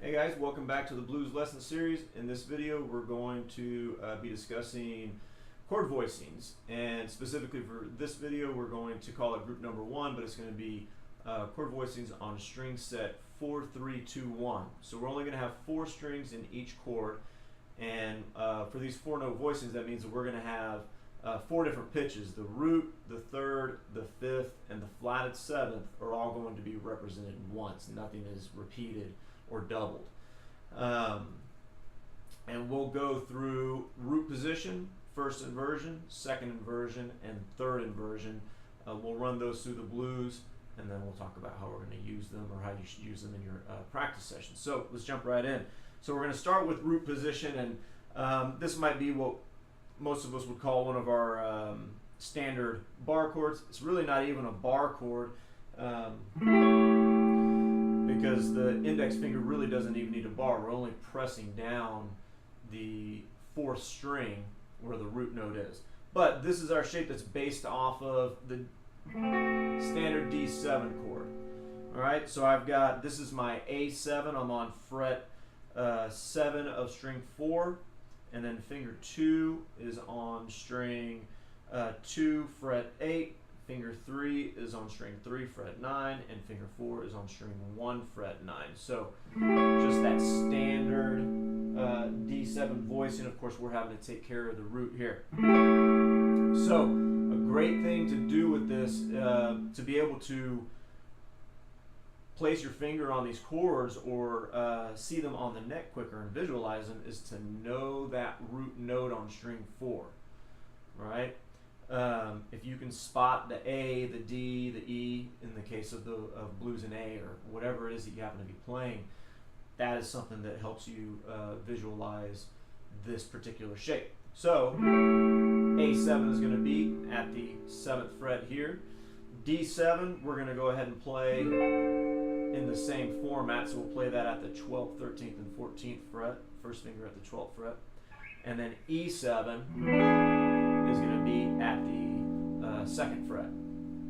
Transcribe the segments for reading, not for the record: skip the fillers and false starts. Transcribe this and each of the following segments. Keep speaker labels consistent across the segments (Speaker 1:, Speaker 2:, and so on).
Speaker 1: Hey guys, welcome back to the Blues Lesson Series. In this video we're going to be discussing chord voicings, and specifically for this video we're going to call it group number 1, but it's going to be chord voicings on string set 4, 3, 2, 1. So we're only going to have 4 strings in each chord, and for these 4-note voicings that means that we're going to have 4 different pitches. The root, the third, the fifth, and the flatted 7th are all going to be represented once. Nothing is repeated or doubled. And we'll go through root position, first inversion, second inversion, and third inversion. We'll run those through the blues, and then we'll talk about how we're going to use them or how you should use them in your practice session. So let's jump right in. So we're going to start with root position, and this might be what most of us would call one of our standard bar chords. It's really not even a bar chord. Because the index finger really doesn't even need a bar. We're only pressing down the 4th string where the root note is. But this is our shape that's based off of the standard D7 chord. Alright, so I've got, this is my A7. I'm on fret 7 of string 4, and then finger 2 is on string 2, fret 8. Finger 3 is on string 3, fret 9, and finger 4 is on string 1, fret 9. So just that standard D7 voicing. Of course, we're having to take care of the root here. So a great thing to do with this, to be able to place your finger on these chords or see them on the neck quicker and visualize them, is to know that root note on string 4, right? If you can spot the A, the D, the E, in the case of the blues in A, or whatever it is that you happen to be playing, that is something that helps you visualize this particular shape. So A7 is going to be at the 7th fret here. D7 we're going to go ahead and play in the same format, so we'll play that at the 12th, 13th, and 14th fret, first finger at the 12th fret. And then E7 is going to be at the 2nd fret.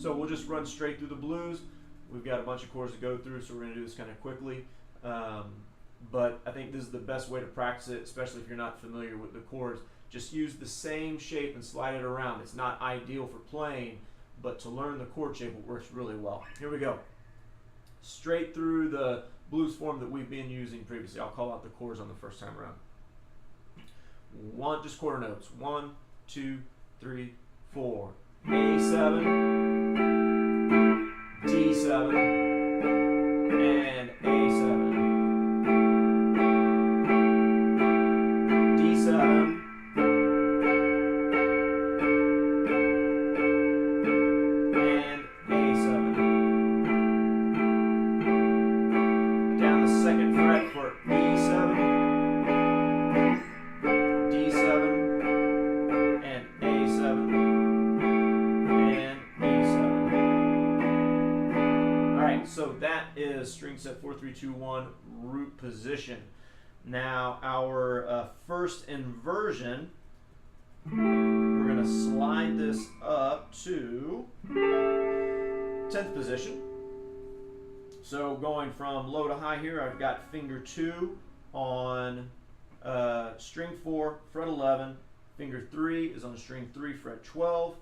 Speaker 1: So we'll just run straight through the blues. We've got a bunch of chords to go through, so we're going to do this kind of quickly. But I think this is the best way to practice it, especially if you're not familiar with the chords. Just use the same shape and slide it around. It's not ideal for playing, but to learn the chord shape, it works really well. Here we go. Straight through the blues form that we've been using previously. I'll call out the chords on the first time around. Just quarter notes. 1, 2, 3, 4. A7, D7, and A7. D7, and A7. Down the 2nd fret for E7. So that is string set 4, 3, 2, 1 root position. Now our first inversion, we're going to slide this up to 10th position. So going from low to high here, I've got finger 2 on string 4, fret 11. Finger 3 is on string 3, fret 12.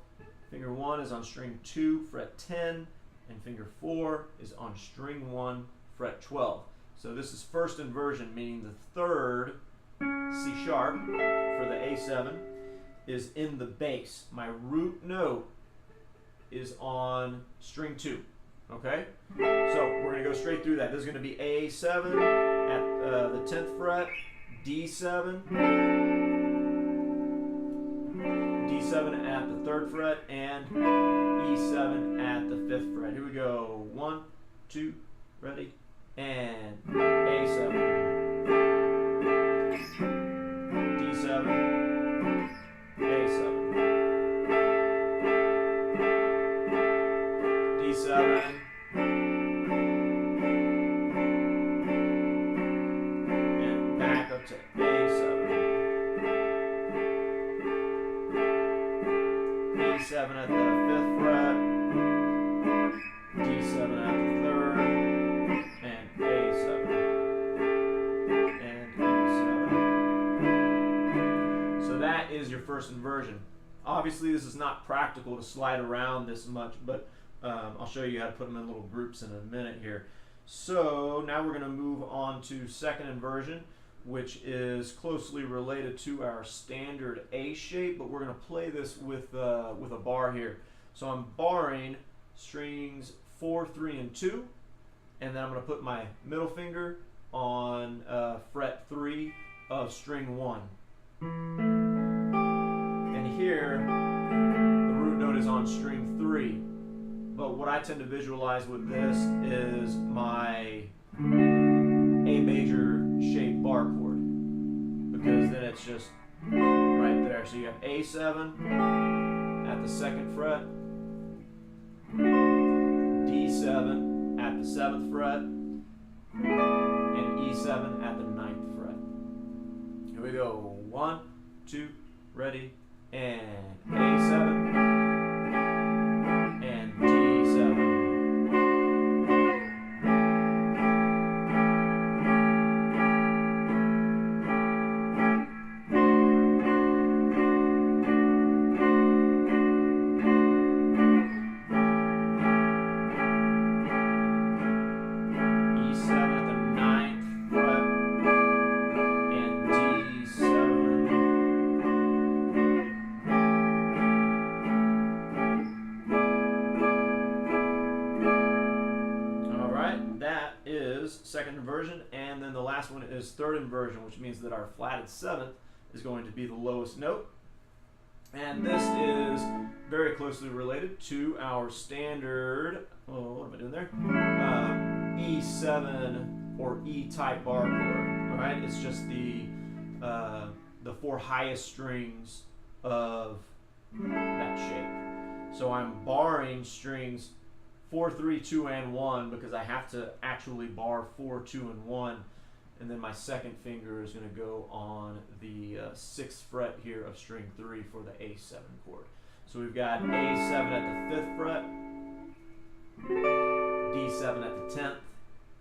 Speaker 1: Finger 1 is on string 2, fret 10. And finger 4 is on string 1, fret 12. So this is first inversion, meaning the 3rd C sharp for the A7 is in the bass. My root note is on string 2. Okay? So we're going to go straight through that. This is going to be A7 at the 10th fret, D7, D7 at the 3rd fret, and E7 at the 5th fret. Here we go. 1, 2, ready, and A7, D7, A7, D7, and back up to A7. E7 at the 5th fret, D7 at the 3rd, and A7. your first inversion. Obviously this is not practical to slide around this much, but I'll show you how to put them in little groups in a minute here. So now we're going to move on to second inversion, which is closely related to our standard A shape, but we're going to play this with a bar here. So I'm barring strings 4, 3, and 2, and then I'm going to put my middle finger on fret 3 of string 1. And here, the root note is on string 3. But what I tend to visualize with this is my A major shape bar chord, because then it's just right there. So you have A7 at the 2nd fret, D7 at the 7th fret, and E7 at the 9th fret. Here we go. 1, 2, ready, and A7 and D7. Second inversion, and then the last one is third inversion, which means that our flatted 7th is going to be the lowest note. And this is very closely related to our standard, what am I doing there? E7 or E-type bar chord. All right, it's just the 4 highest strings of that shape. So I'm barring strings 4, 3, 2, and 1 because I have to actually bar 4, 2, and 1, and then my second finger is going to go on the 6th fret here of string 3 for the A7 chord. So we've got A7 at the 5th fret, D7 at the 10th,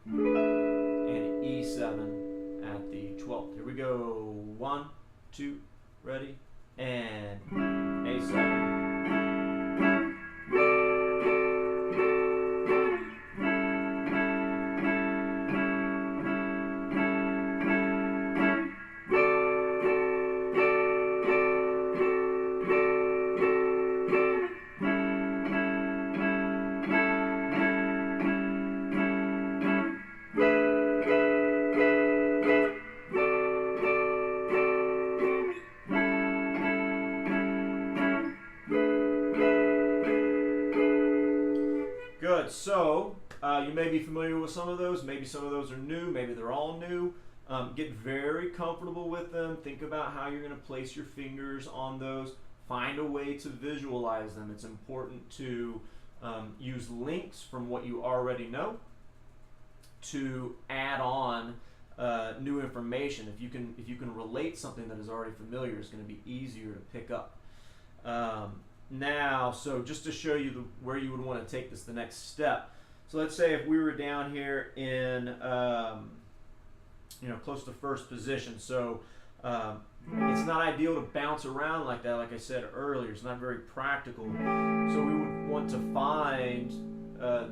Speaker 1: and E7 at the 12th. Here we go. 1, 2, ready, and A7. Good. So you may be familiar with some of those. Maybe some of those are new. Maybe they're all new. Get very comfortable with them. Think about how you're going to place your fingers on those. Find a way to visualize them. It's important to use links from what you already know to add on new information. If you can relate something that is already familiar, it's going to be easier to pick up. Now, so just to show you where you would want to take this the next step. So let's say if we were down here in close to first position. So it's not ideal to bounce around like that, like I said earlier. It's not very practical. So we would want to find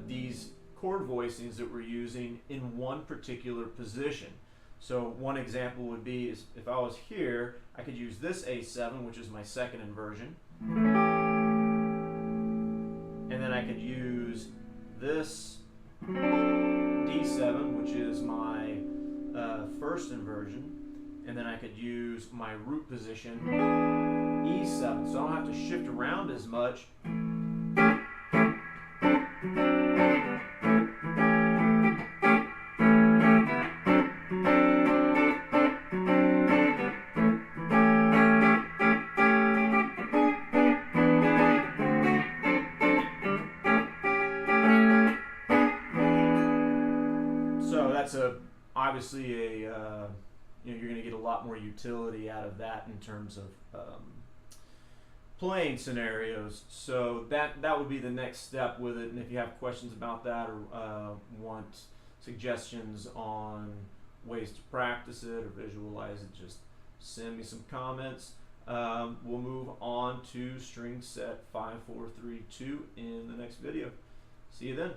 Speaker 1: these chord voicings that we're using in one particular position. So one example would be is if I was here, I could use this A7, which is my second inversion. And then I could use this D7, which is my first inversion. And then I could use my root position, E7. So I don't have to shift around as much. Obviously you're going to get a lot more utility out of that in terms of playing scenarios. So that would be the next step with it. And if you have questions about that or want suggestions on ways to practice it or visualize it, just send me some comments. We'll move on to string set 5, 4, 3, 2 in the next video. See you then.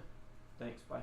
Speaker 1: Thanks. Bye.